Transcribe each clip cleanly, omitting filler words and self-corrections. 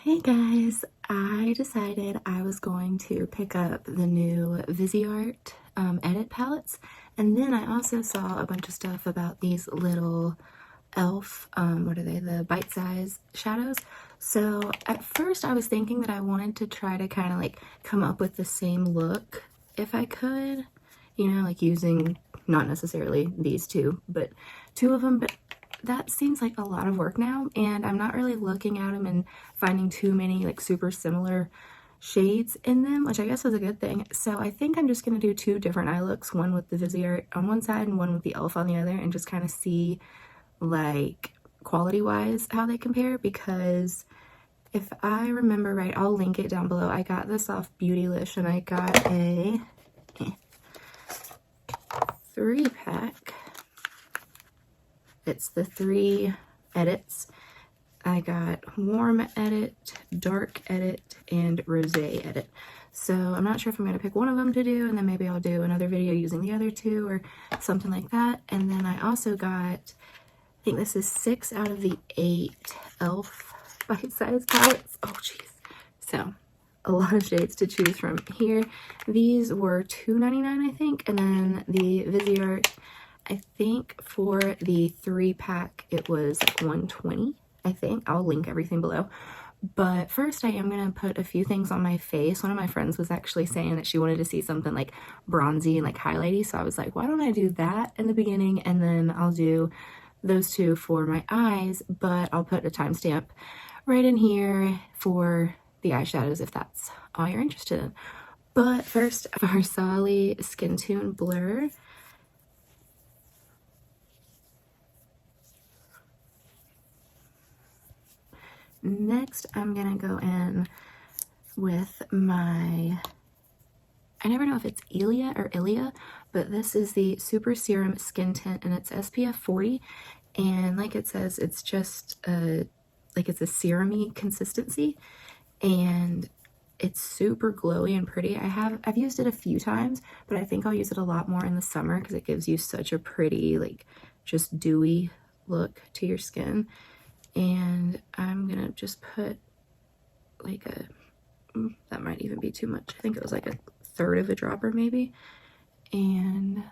Hey guys, I decided I was going to pick up the new Viseart edit palettes, and then I also saw a bunch of stuff about these little elf, what are they, the bite-size shadows. So at first I was thinking that I wanted to try to kind of like come up with the same look if I could, you know, like using not necessarily these two, but two of them, but that seems like a lot of work now, and I'm not really looking at them and finding too many like super similar shades in them, which I guess is a good thing. So I think I'm just going to do two different eye looks, one with the Viseart on one side and one with the elf on the other, and just kind of see like quality wise how they compare, because if I remember right, I'll link it down below. I got this off Beautylish and I got a 3-pack. It's the 3 edits. I got warm edit, dark edit, and rosé edit. So I'm not sure if I'm going to pick one of them to do, and then maybe I'll do another video using the other two or something like that. And then I also got, I think this is 6 out of the 8 elf bite-sized palettes. Oh jeez. So a lot of shades to choose from here. These were $2.99 I think, and then the Viseart, I think for the 3-pack it was like $1.20, I think. I'll link everything below. But first I am going to put a few things on my face. One of my friends was actually saying that she wanted to see something like bronzy and like highlighty, so I was like, why don't I do that in the beginning and then I'll do those two for my eyes, but I'll put a timestamp right in here for the eyeshadows if that's all you're interested in. But first, Farsali Skintune Blur. Next, I'm gonna go in with my, I never know if it's Ilia or Ilia, but this is the Super Serum Skin Tint, and it's SPF 40, and like it says, it's just like it's a serum-y consistency, and it's super glowy and pretty. I've used it a few times, but I think I'll use it a lot more in the summer because it gives you such a pretty, like, just dewy look to your skin. And I'm gonna just put like that might even be too much. I think it was like a third of a dropper maybe. And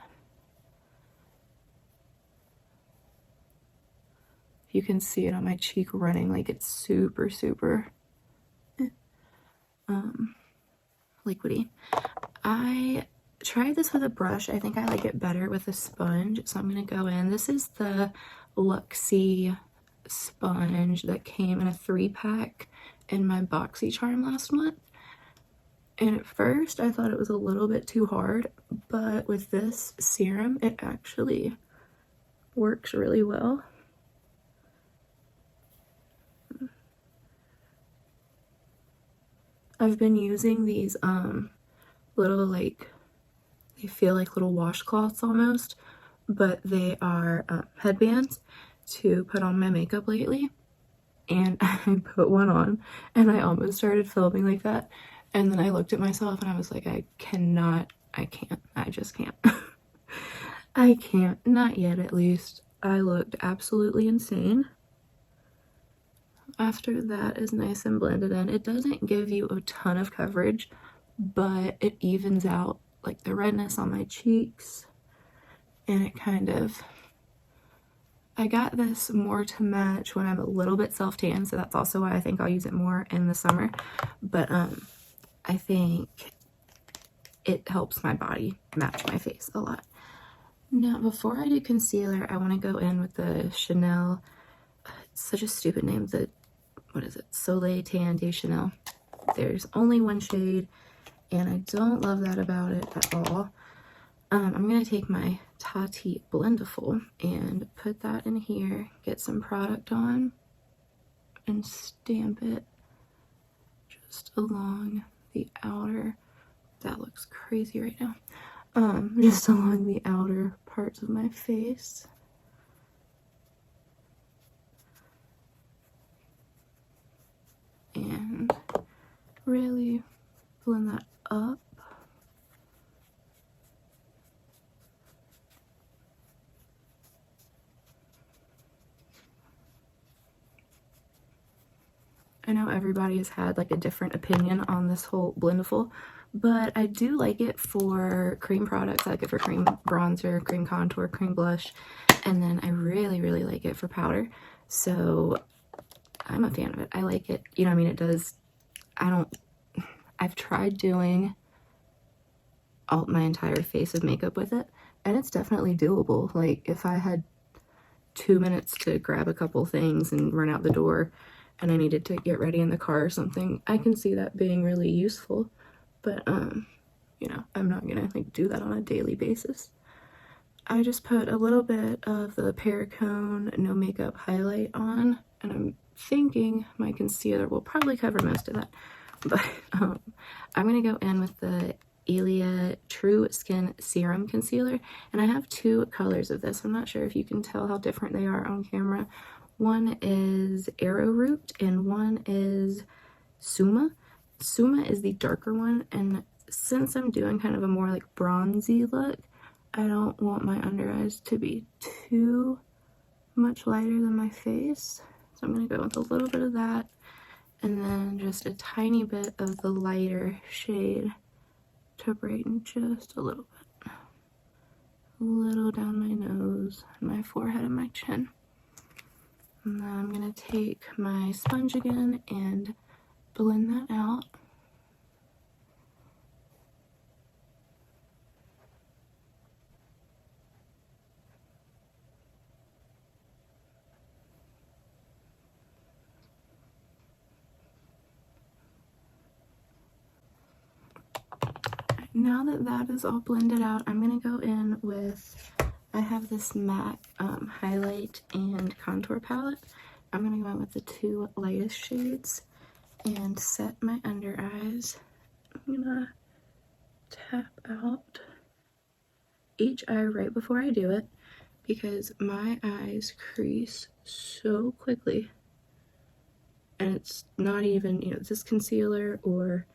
you can see it on my cheek running, like it's super liquidy. I tried this with a brush. I think I like it better with a sponge, so I'm gonna go in. This is the Luxie sponge that came in a 3-pack in my BoxyCharm last month, and at first I thought it was a little bit too hard, but with this serum it actually works really well. I've been using these little, like, they feel like little washcloths almost, but they are headbands to put on my makeup lately, and I put one on and I almost started filming like that, and then I looked at myself and I was like, I just can't. I can't, not yet at least. I looked absolutely insane. After that is nice and blended in. It doesn't give you a ton of coverage, but it evens out like the redness on my cheeks, and it kind of, I got this more to match when I'm a little bit self-tan, so that's also why I think I'll use it more in the summer. But I think it helps my body match my face a lot. Now, before I do concealer, I want to go in with the Chanel, it's such a stupid name, the, what is it, Soleil Tan de Chanel. There's only one shade, and I don't love that about it at all. I'm going to take my Tati Blendiful and put that in here, get some product on, and stamp it just along the outer, that looks crazy right now, just along the outer parts of my face. And really blend that up. I know everybody has had like a different opinion on this whole blendable, but I do like it for cream products. I like it for cream bronzer, cream contour, cream blush, and then I really, really like it for powder. So I'm a fan of it. I like it. You know what I mean? It does, I've tried doing my entire face of makeup with it, and it's definitely doable. Like if I had 2 minutes to grab a couple things and run out the door and I needed to get ready in the car or something, I can see that being really useful. But you know, I'm not gonna like do that on a daily basis. I just put a little bit of the PERRICONE no makeup highlight on, and I'm thinking my concealer will probably cover most of that, but I'm gonna go in with the Ilia True Skin Serum Concealer, and I have two colors of this. I'm not sure if you can tell how different they are on camera. One is Arrowroot and one is Suma. Suma is the darker one, and since I'm doing kind of a more like bronzy look, I don't want my under eyes to be too much lighter than my face. So I'm going to go with a little bit of that and then just a tiny bit of the lighter shade to brighten just a little bit. A little down my nose, my forehead, and my chin. And then I'm going to take my sponge again and blend that out. Now that that is all blended out, I'm going to go in with, I have this MAC highlight and contour palette. I'm going to go in with the two lightest shades and set my under eyes. I'm going to tap out each eye right before I do it because my eyes crease so quickly. And it's not even, you know, this concealer or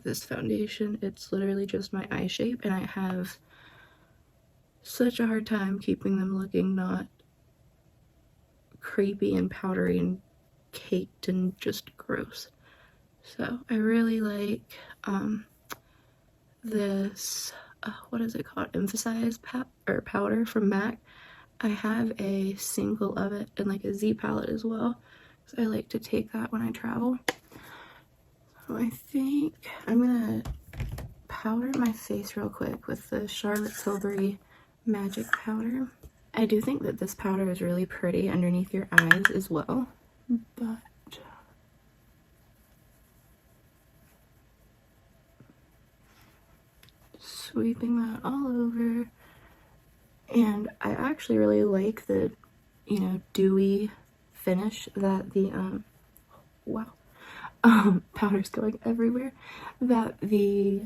this foundation, it's literally just my eye shape, and I have such a hard time keeping them looking not creepy and powdery and caked and just gross. So I really like this what is it called, emphasize powder from MAC. I have a single of it and like a Z palette as well, so I like to take that when I travel. So I think I'm gonna powder my face real quick with the Charlotte Tilbury Magic Powder. I do think that this powder is really pretty underneath your eyes as well, but sweeping that all over. And I actually really like the, you know, dewy finish that the wow, powder's going everywhere, that the,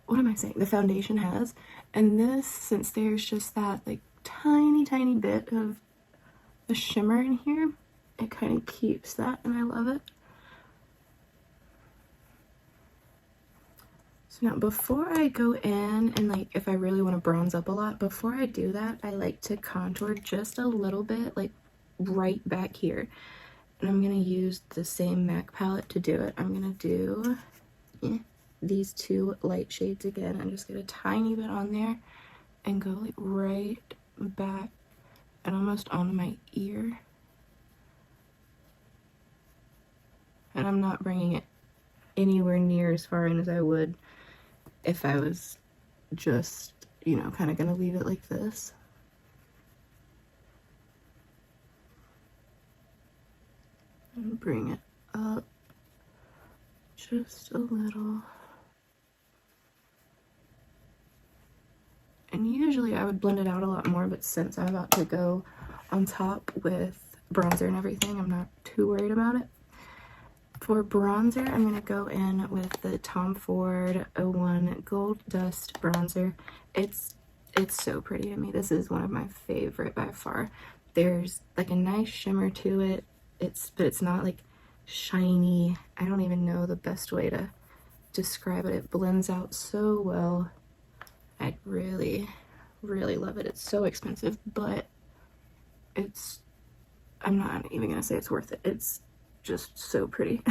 what am I saying, the foundation has. And this, since there's just that like tiny bit of a shimmer in here, it kind of keeps that, and I love it. So now before I go in and like if I really want to bronze up a lot, before I do that, I like to contour just a little bit, like right back here. And I'm going to use the same MAC palette to do it. I'm going to do these two light shades again and just get a tiny bit on there and go like right back and almost onto my ear. And I'm not bringing it anywhere near as far in as I would if I was just, you know, kind of going to leave it like this. And bring it up just a little. And usually I would blend it out a lot more, but since I'm about to go on top with bronzer and everything, I'm not too worried about it. For bronzer, I'm going to go in with the Tom Ford 01 Gold Dust Bronzer. It's so pretty to me. This is one of my favorite by far. There's like a nice shimmer to it. But it's not like shiny. I don't even know the best way to describe it. It blends out so well. I really love it. It's so expensive, but I'm not even gonna say it's worth it. just so pretty.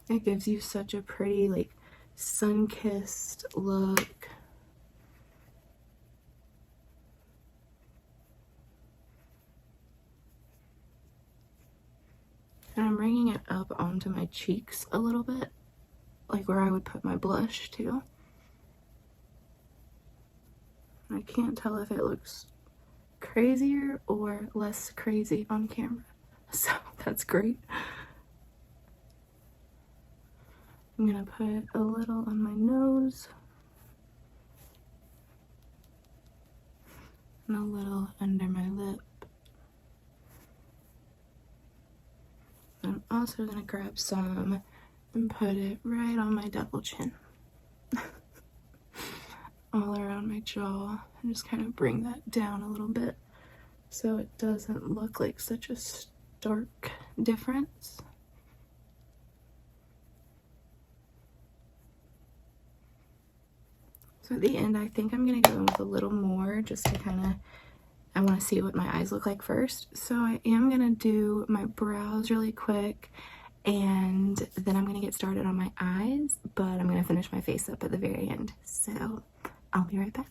It gives you such a pretty, like, sun-kissed look. And I'm bringing it up onto my cheeks a little bit, like where I would put my blush too. I can't tell if it looks crazier or less crazy on camera, so that's great. I'm gonna put a little on my nose and a little under my lip. I'm also gonna grab some and put it right on my double chin. All around my jaw, and just kind of bring that down a little bit so it doesn't look like such a stark difference. So at the end, I think I'm gonna go in with a little more just to kind of, I want to see what my eyes look like first. So I am gonna do my brows really quick, and then I'm gonna get started on my eyes, but I'm gonna finish my face up at the very end. So I'll be right back.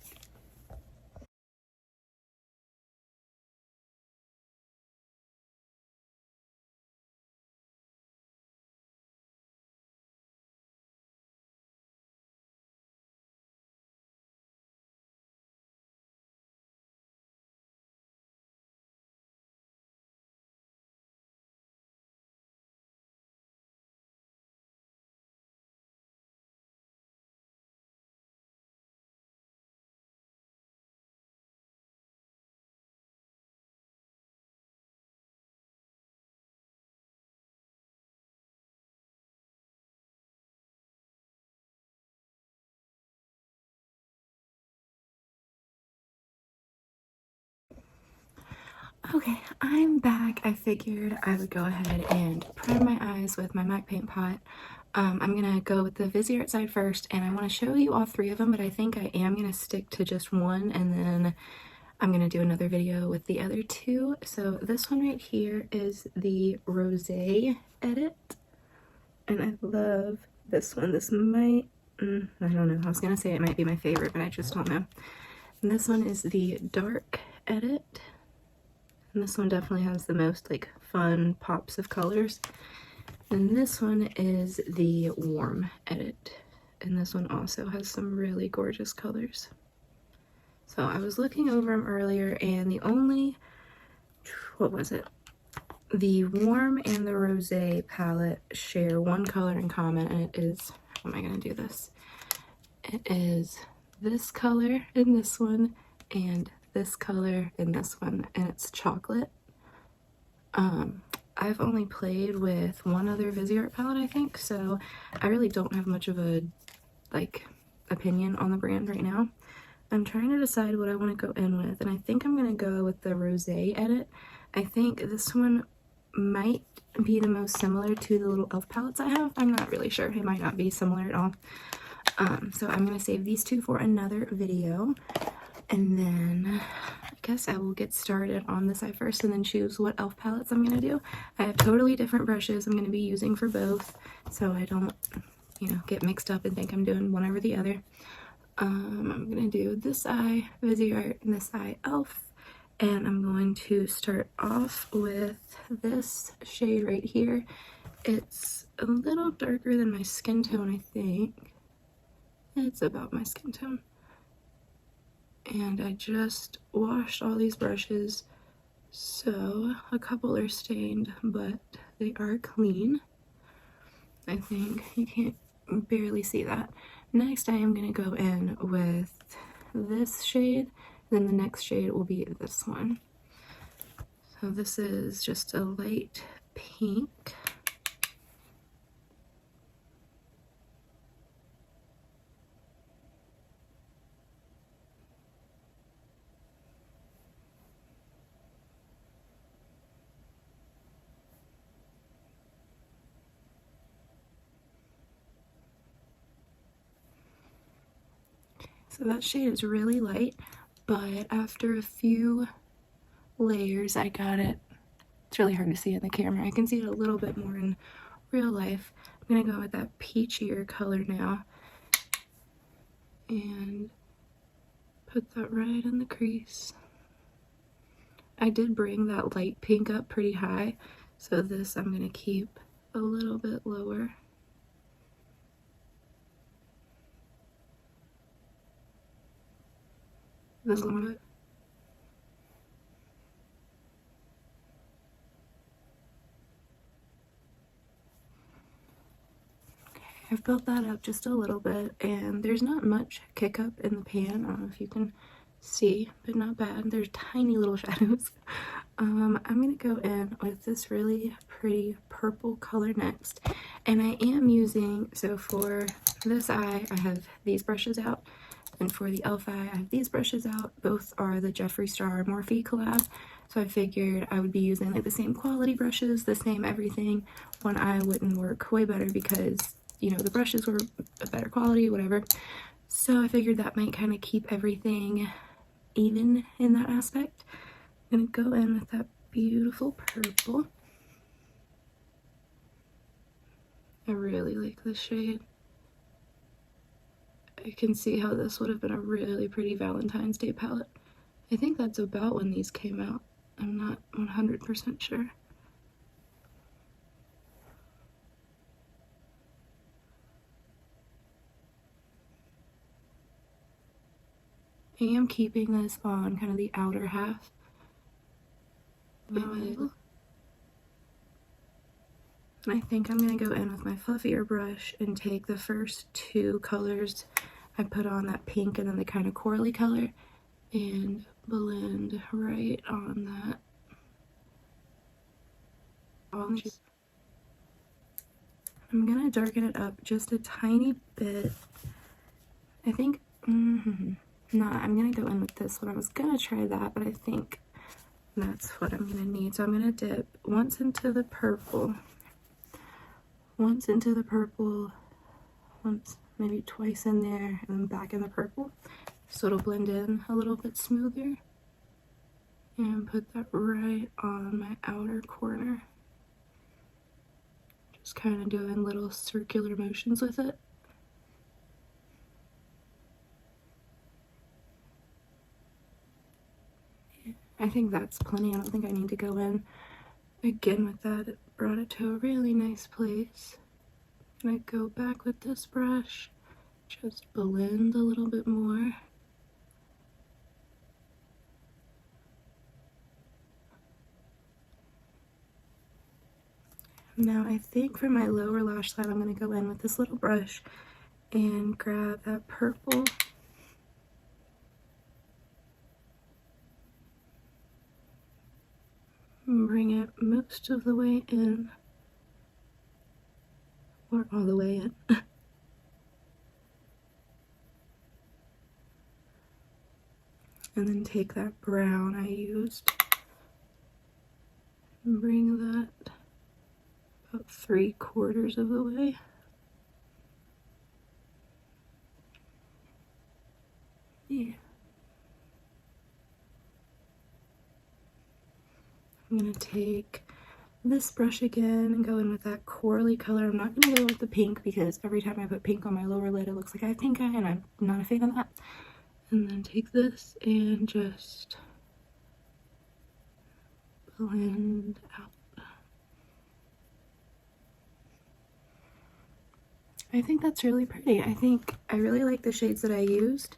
Okay, I'm back. I figured I would go ahead and prime my eyes with my MAC paint pot. I'm gonna go with the Viseart side first, and I want to show you all three of them, but I think I am gonna stick to just one, and then I'm gonna do another video with the other two. So this one right here is the Rosé edit, and I love this one. This might, I don't know, I was gonna say it might be my favorite, but I just don't know. And this one is the dark edit. And this one definitely has the most like fun pops of colors. And this one is the warm edit. And this one also has some really gorgeous colors. So I was looking over them earlier, and the only, what was it? The warm and the rosé palette share one color in common, and it is, how am I gonna do this? It is this color in this one, and this color in this one, and it's chocolate. I've only played with one other Viseart palette, I think, so I really don't have much of a like opinion on the brand right now. I'm trying to decide what I want to go in with, and I think I'm gonna go with the Rosé edit. I think this one might be the most similar to the little elf palettes I have. I'm not really sure. It might not be similar at all. So I'm gonna save these two for another video, and then I guess I will get started on this side first and then choose what elf palettes I'm gonna do. I have totally different brushes I'm gonna be using for both, so I don't, you know, get mixed up and think I'm doing one over the other. I'm gonna do this eye Viseart and this eye elf, and I'm going to start off with this shade right here. It's a little darker than my skin tone, I think. It's about my skin tone. And I just washed all these brushes, so a couple are stained, but they are clean. I think you can't barely see that. Next, I am going to go in with this shade, then the next shade will be this one. So this is just a light pink. So that shade is really light, but after a few layers I got it. It's really hard to see in the camera. I can see it a little bit more in real life. I'm gonna go with that peachier color now and put that right in the crease. I did bring that light pink up pretty high, so this I'm gonna keep a little bit lower. This little bit. I've built that up just a little bit, and there's not much kick up in the pan. I don't know if you can see, but not bad. There's tiny little shadows. I'm gonna go in with this really pretty purple color next, and I am using, so for this eye I have these brushes out, and for the elf eye I have these brushes out. Both are the Jeffree Star Morphe collab, so I figured I would be using like the same quality brushes, the same everything. One eye wouldn't work way better because, you know, the brushes were a better quality, whatever. So I figured that might kind of keep everything even in that aspect. I'm gonna go in with that beautiful purple. I really like this shade. I can see how this would have been a really pretty Valentine's Day palette. I think that's about when these came out. I'm not 100% sure. I am keeping this on kind of the outer half. And I think I'm going to go in with my fluffier brush and take the first two colors I put on, that pink and then the kind of corally color, and blend right on that. I'm going to darken it up just a tiny bit. I think, nah, I'm going to go in with this one. I was going to try that, but I think that's what I'm going to need. So I'm going to dip once into the purple, once maybe twice in there, and then back in the purple, so it'll blend in a little bit smoother. And put that right on my outer corner. Just kind of doing little circular motions with it. I think that's plenty. I don't think I need to go in again with that. It brought it to a really nice place. And I go back with this brush, just blend a little bit more. Now I think for my lower lash line I'm going to go in with this little brush and grab that purple and bring it most of the way in, or all the way in. And then take that brown I used and bring that about 3/4 of the way. Yeah. I'm gonna take this brush again and go in with that corally color. I'm not gonna go with the pink because every time I put pink on my lower lid it looks like I have pink eye, and I'm not a fan of that. And then take this and just blend out. I think that's really pretty. I really like the shades that I used,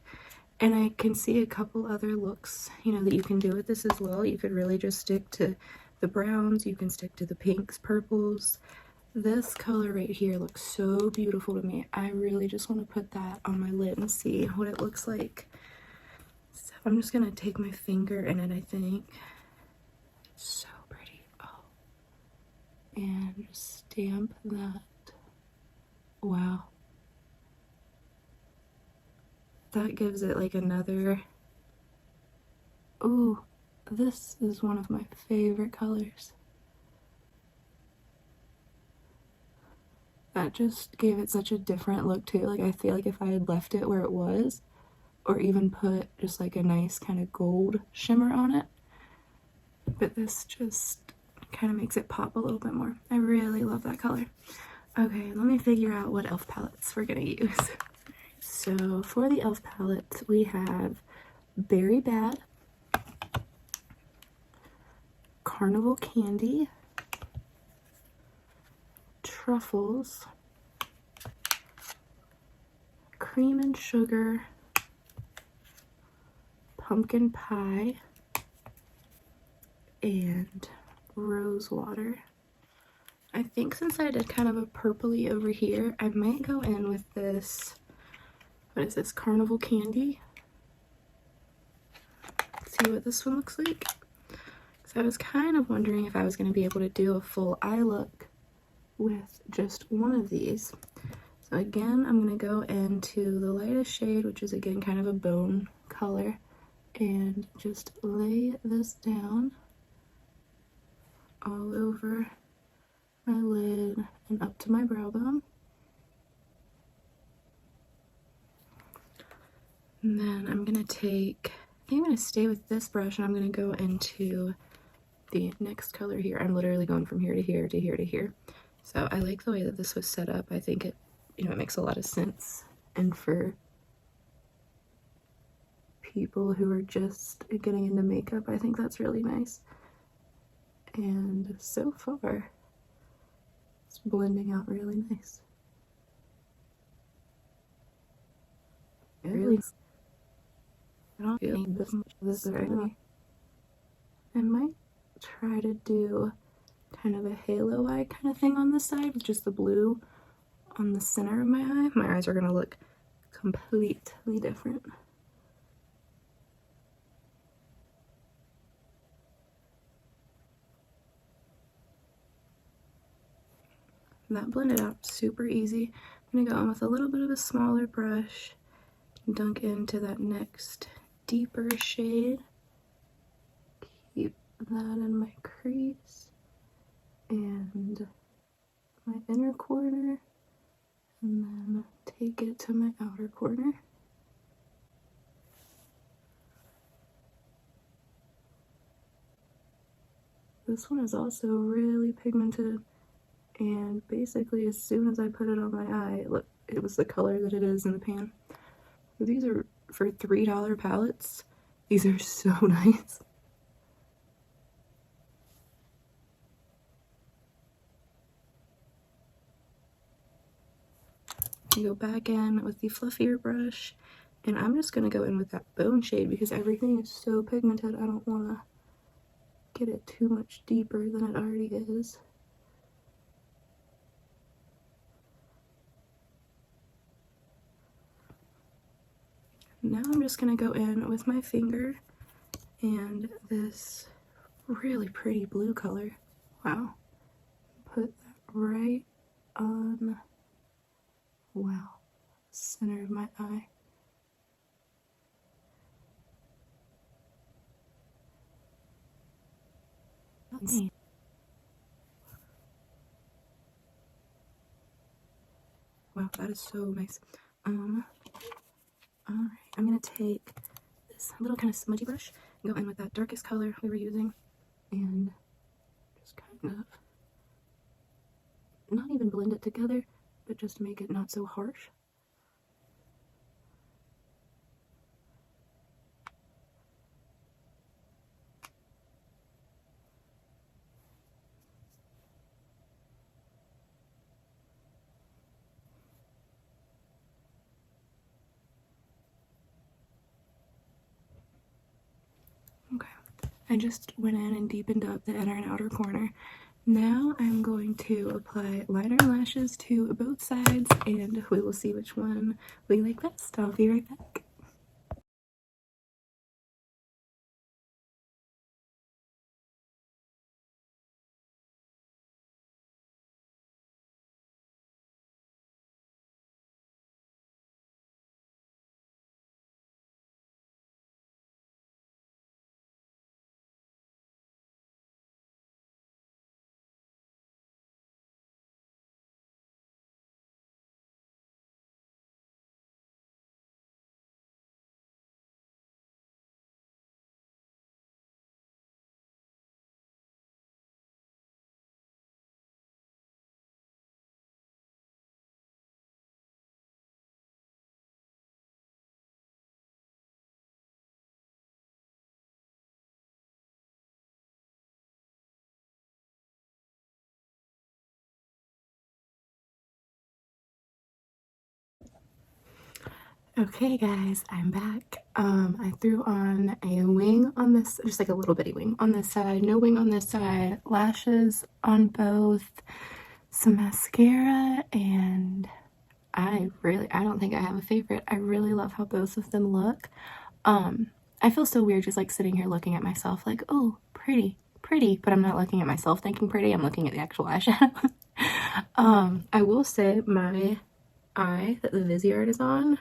and I can see a couple other looks, you know, that you can do with this as well. You could really just stick to the browns, you can stick to the pinks, purples. This color right here looks so beautiful to me. I really just want to put that on my lid and see what it looks like. So I'm just gonna take my finger in it, I think. It's so pretty. Oh. And just stamp that. Wow. That gives it like another, ooh, this is one of my favorite colors. That just gave it such a different look too. Like I feel like if I had left it where it was, or even put just like a nice kind of gold shimmer on it. But this just kind of makes it pop a little bit more. I really love that color. Okay, let me figure out what e.l.f. palettes we're gonna use. So for the e.l.f. palettes, we have Berry Bad, Carnival Candy, Truffles, Cream and Sugar, Pumpkin Pie, and Rose Water. I think since I did kind of a purpley over here, I might go in with this, what is this, Carnival Candy. See what this one looks like. So I was kind of wondering if I was going to be able to do a full eye look with just one of these. So again, I'm going to go into the lightest shade, which is again kind of a bone color, and just lay this down all over my lid and up to my brow bone. And then I'm going to take, I think I'm going to stay with this brush, and I'm going to go into the next color here. I'm literally going from here to here to here to here. So I like the way that this was set up. I think it, you know, it makes a lot of sense. And for people who are just getting into makeup, I think that's really nice. And so far, it's blending out really nice. It really, I don't feel this already. I might try to do kind of a halo eye kind of thing on this side with just the blue on the center of my eye. My eyes are going to look completely different. That blended out super easy. I'm going to go in with a little bit of a smaller brush, dunk into that next deeper shade, keep that in my crease and my inner corner, and then take it to my outer corner. This one is also really pigmented, and basically as soon as I put it on my eye, it was the color that it is in the pan. These are for $3 palettes. These are so nice. You go back in with the fluffier brush, and I'm just going to go in with that bone shade because everything is so pigmented. I don't want to get it too much deeper than it already is. Now I'm just going to go in with my finger and this really pretty blue color. Wow. Put that right on, wow, center of my eye. That's neat. Wow, that is so nice. Alright, I'm gonna take this little kind of smudgy brush and go in with that darkest color we were using and just kind of not even blend it together, but just make it not so harsh. Okay, I just went in and deepened up the inner and outer corner. Now I'm going to apply liner and lashes to both sides, and we will see which one we like best. I'll be right back. Okay guys, I'm back. I threw on a wing on this, just like a little bitty wing on this side, no wing on this side, lashes on both, some mascara, and I don't think I have a favorite. I really love how both of them look. I feel so weird just like sitting here looking at myself like, oh, pretty, but I'm not looking at myself thinking pretty, I'm looking at the actual eyeshadow. I will say my eye that the Viseart is on,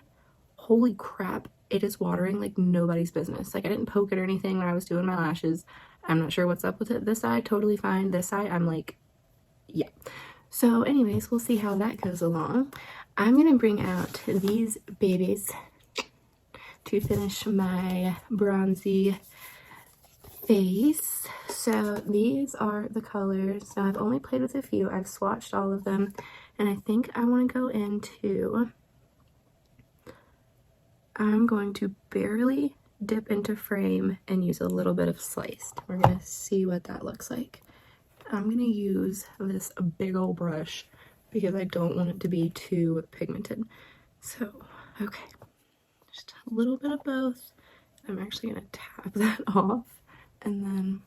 holy crap, it is watering like nobody's business. Like I didn't poke it or anything when I was doing my lashes. I'm not sure what's up with it. This eye, totally fine. This eye, I'm like, yeah. So anyways, we'll see how that goes along. I'm gonna bring out these babies to finish my bronzy face. So these are the colors. So I've only played with a few. I've swatched all of them, and I think I want to go into, I'm going to barely dip into frame and use a little bit of sliced. We're going to see what that looks like. I'm going to use this big old brush because I don't want it to be too pigmented. So, okay, just a little bit of both. I'm actually going to tap that off and then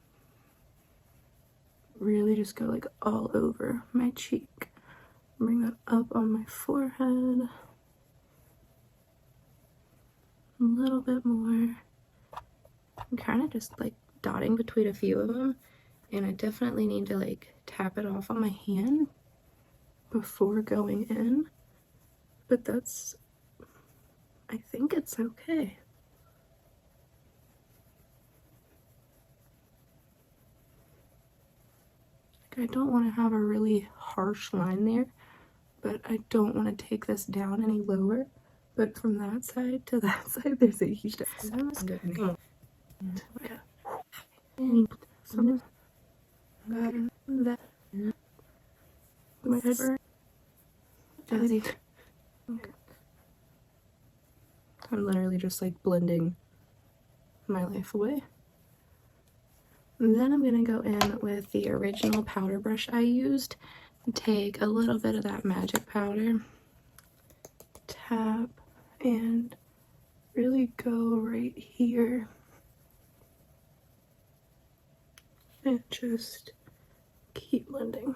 really just go like all over my cheek. Bring that up on my forehead. A little bit more. I'm kind of just like dotting between a few of them, and I definitely need to like tap it off on my hand before going in, but that's, I think it's okay. Like I don't want to have a really harsh line there, but I don't want to take this down any lower. But from that side to that side, there's a huge difference. My head burn. I'm literally just like blending my life away. And then I'm gonna go in with the original powder brush I used. Take a little bit of that magic powder, tap, and really go right here and just keep blending.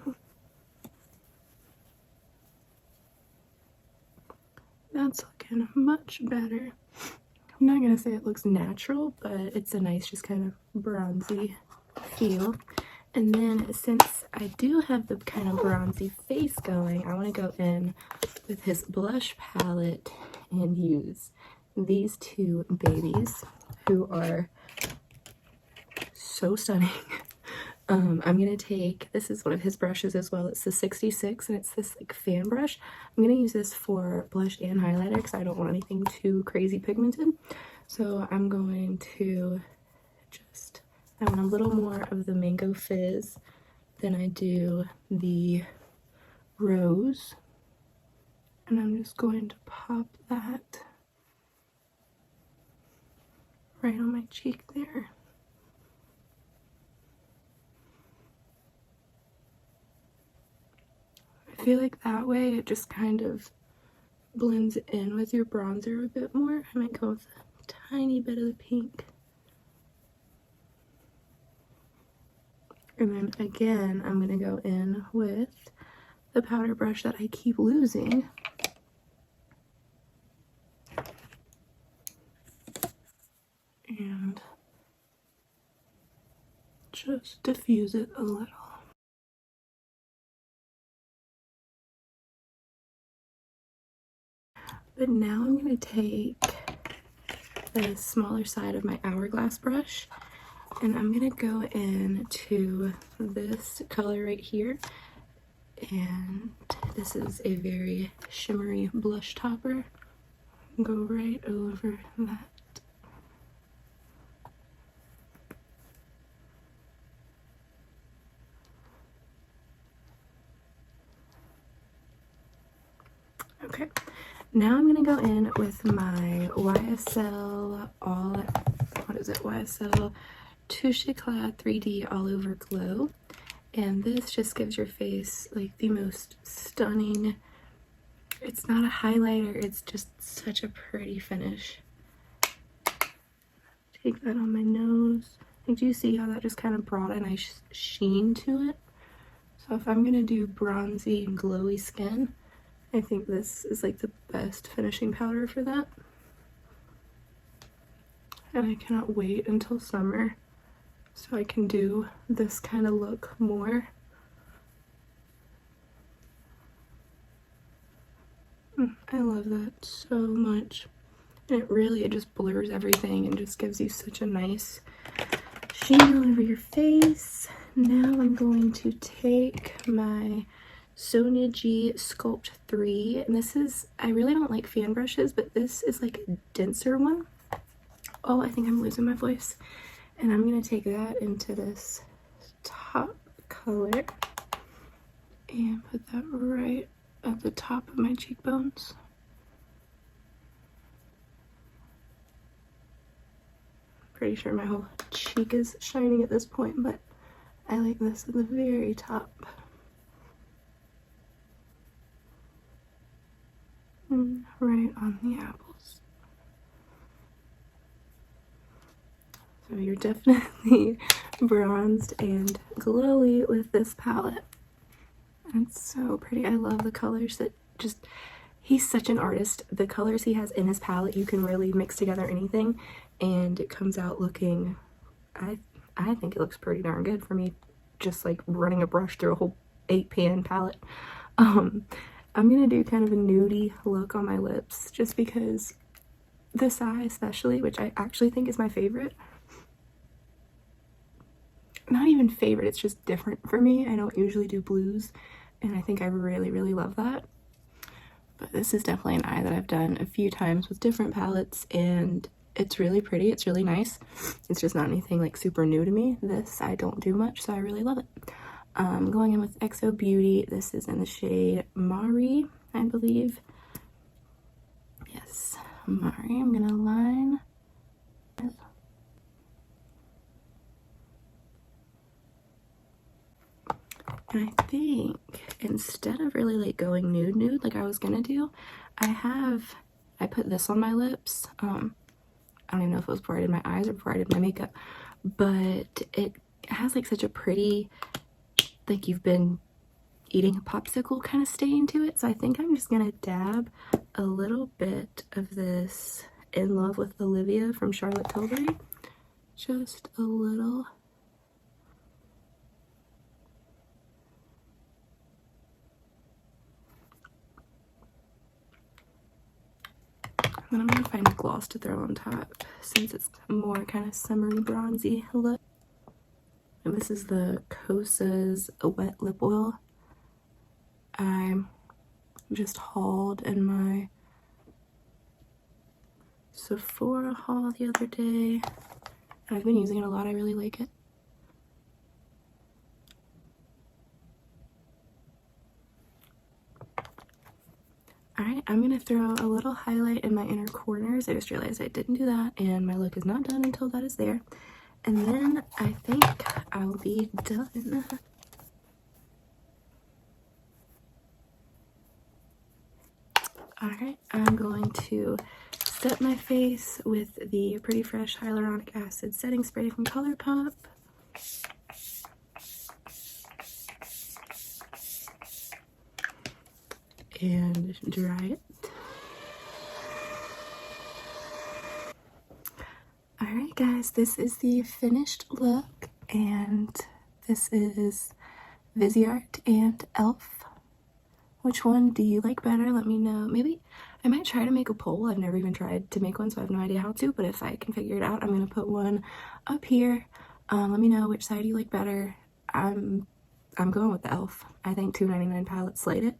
That's looking much better. I'm not gonna say it looks natural, but it's a nice just kind of bronzy feel. And then since I do have the kind of bronzy face going, I want to go in with his blush palette and use these two babies who are so stunning. I'm gonna take, this is one of his brushes as well, it's the 66, and it's this like fan brush. I'm gonna use this for blush and highlighter because I don't want anything too crazy pigmented. So I'm going to just, I want a little more of the Mango Fizz than I do the Rose, and I'm just going to pop that right on my cheek there. I feel like that way it just kind of blends in with your bronzer a bit more. I might go with a tiny bit of the pink. And then again, I'm going to go in with the powder brush that I keep losing. And just diffuse it a little. But now I'm going to take the smaller side of my Hourglass brush, and I'm going to go into this color right here. And this is a very shimmery blush topper. Go right over that. Okay, now I'm gonna go in with my YSL YSL Touche Eclat 3D All Over Glow, and this just gives your face like the most stunning It's not a highlighter, it's just such a pretty finish. Take that on my nose. Like, do you see how that just kind of brought a nice sheen to it? So if I'm gonna do bronzy and glowy skin, I think this is like the best finishing powder for that. And I cannot wait until summer so I can do this kind of look more. I love that so much. And it just blurs everything and just gives you such a nice sheen all over your face. Now I'm going to take my Sonia G Sculpt 3, and this is, I really don't like fan brushes, but this is like a denser one. Oh, I think I'm losing my voice. And I'm going to take that into this top color and put that right at the top of my cheekbones. Pretty sure my whole cheek is shining at this point, but I like this at the very top. And right on the apples. So you're definitely bronzed and glowy with this palette. It's so pretty. I love the colors that just, he's such an artist. The colors he has in his palette, you can really mix together anything and it comes out looking, I think it looks pretty darn good for me, just like running a brush through a whole 8-pan palette. I'm gonna do kind of a nudie look on my lips just because this eye especially, which I actually think is my favorite. Not even favorite, it's just different for me. I don't usually do blues and I think I really, really love that. But this is definitely an eye that I've done a few times with different palettes and it's really pretty, it's really nice. It's just not anything like super new to me. This I don't do much, so I really love it. Going in with XO Beauty, this is in the shade Mari, I believe. Yes, Mari. I'm gonna line. And I think instead of really like going nude like I was gonna do, I put this on my lips. I don't even know if it was before I did my eyes or before I did my makeup, but it has like such a pretty, like you've been eating a popsicle kind of stain to it. So I think I'm just gonna dab a little bit of this In Love with Olivia from Charlotte Tilbury. Just a little. And I'm gonna find a gloss to throw on top since it's more kind of summery bronzy look. And this is the Kosas Wet Lip Oil. I just hauled in my Sephora haul the other day. I've been using it a lot, I really like it. Alright, I'm gonna throw a little highlight in my inner corners. I just realized I didn't do that and my look is not done until that is there. And then I think I'll be done. Alright, I'm going to set my face with the Pretty Fresh Hyaluronic Acid Setting Spray from ColourPop. And dry it. Alright guys, this is the finished look and this is Viseart and e.l.f. Which one do you like better? Let me know. Maybe I might try to make a poll. I've never even tried to make one, so I have no idea how to, but if I can figure it out, I'm going to put one up here. Let me know which side you like better. I'm going with the e.l.f. I think $2.99 palette slayed it.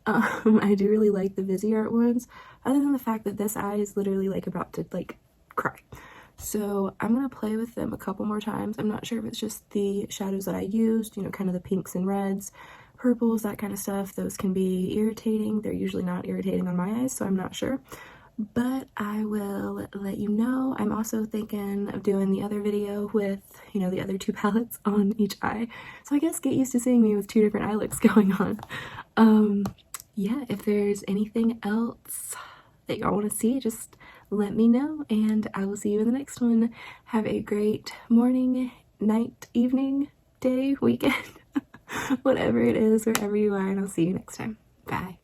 I do really like the Viseart ones, other than the fact that this eye is literally like about to like cry. So I'm going to play with them a couple more times. I'm not sure if it's just the shadows that I used, you know, kind of the pinks and reds, purples, that kind of stuff. Those can be irritating. They're usually not irritating on my eyes, so I'm not sure. But I will let you know. I'm also thinking of doing the other video with, you know, the other two palettes on each eye. So I guess get used to seeing me with two different eye looks going on. yeah, if there's anything else that y'all want to see, just let me know, and I will see you in the next one. Have a great morning, night, evening, day, weekend, whatever it is, wherever you are, and I'll see you next time. Bye.